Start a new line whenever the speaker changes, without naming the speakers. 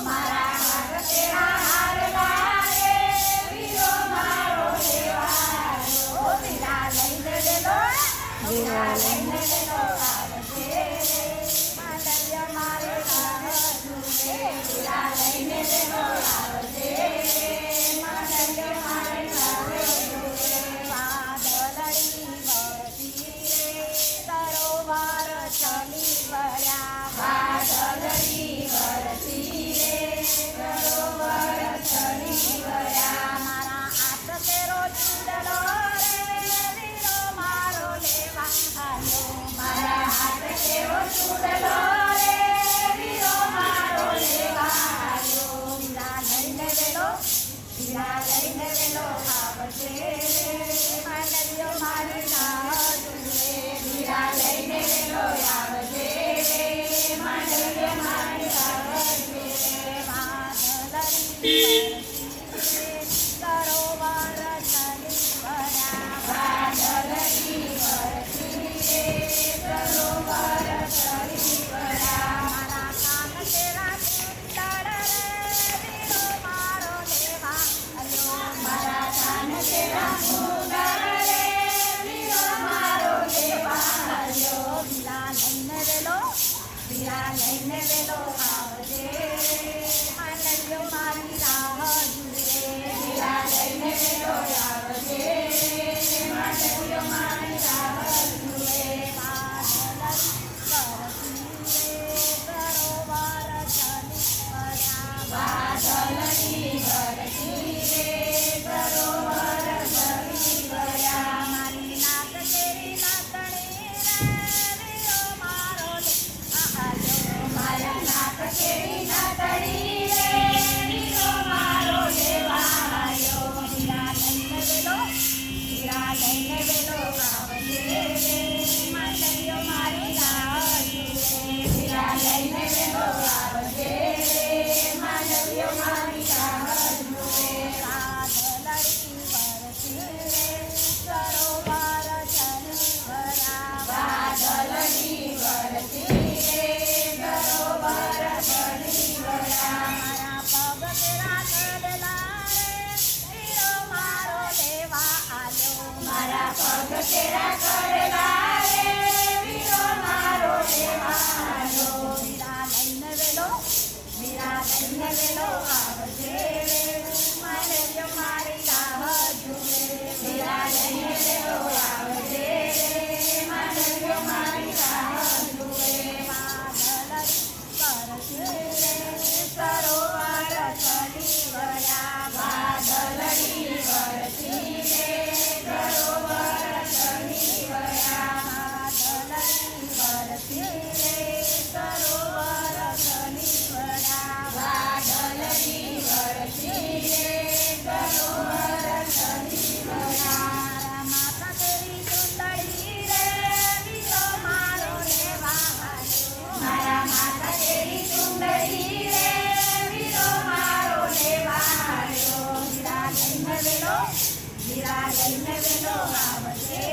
મારા હાથ કેળા હારલા રે વીરો મારો લેવાયો વીરા લઈને વેલો આવજે માંડવ્ય મારે રાહ જુએ વીરા લઈને વેલો આવજે માંડવ્ય મારે રાહ જુએ વાદળડી વરસી રે સરોવર ચલી વળ્યા વાદળડી વરસી રે સરોવર ચલી વળ્યા મારા હાથ કેરો ચૂડલો રે વીરો મારો લેવા આવ્યો મારા હાથ કેરો ચૂડલો રે વીરો મારો લેવા આવ્યો વીરા લઈને વેલો આવજે માંડવ્યો મારી રાહ જુએ વીરા લઈને વેલો આવજે માંડવ્યો મારી રાહ જુએ વાદળડી સરોવર ચલી વળ્યા વાદળડી વરસી રે સરોવર ચલી વળ્યા મારા કાન કેરા ચૂંદડ રે વીરો મારો લેવા આવ્યો મારા કાન કેરા ચૂંદડ રે વીરો મારો લેવા આવ્યો વીરા લઈને વેલો આવજે માંડવ્યો મારી રાહ જુએ વીરા લઈને વેલો આવજે માંડવ્યો મારી રાહ જુએ વાદળડી વરસી રે સરોવર ચલી વળ્યા મારી નાક કેરી નાતણી રે વીરો મારો આવ્યો મારી નાક કેરી નાતણી રે વીરો મારો લેવા આવ્યો વીરા લઈને વેલો આવજે માંડવ્યો મારી રાહ જુએ વીરા લઈને વેલો આવજે માંડવ્યો મારી રાહ જુએ વાદળડી વરસી રે સરોવર ચલી વળ્યા વાદળડી વરસી રે સરોવર ચલી વળ્યા મારા પગ કેરા કડલા રે વીરો મારો લેવા આવ્યો મારા પગ કેરા કડલા રે વીરો મારો લેવા આવ્યો વીરા લઈને વેલો આવજે માંડવ્યો મારી રાહ જુએ વીરા લઈને વેલો આવજે માંડવ્યો મારી રાહ જુએ વાદળડી વરસી રે સરોવર ચલી વળ્યા વાદળડી વરસી રે સરોવર ચલી વળ્યા વાદળડી વરસી રે સરોવર ચલી વળ્યા વાદળડી વરસી રે સરોવર ચલી વળ્યા માતા તેરી ચૂંદડી રે વીરો મારો લેવા આવ્યો મારા માતા તેરી ચૂંદડી રે વીરો મારો લેવા આવ્યો વીરા લઈને વેલો આવજે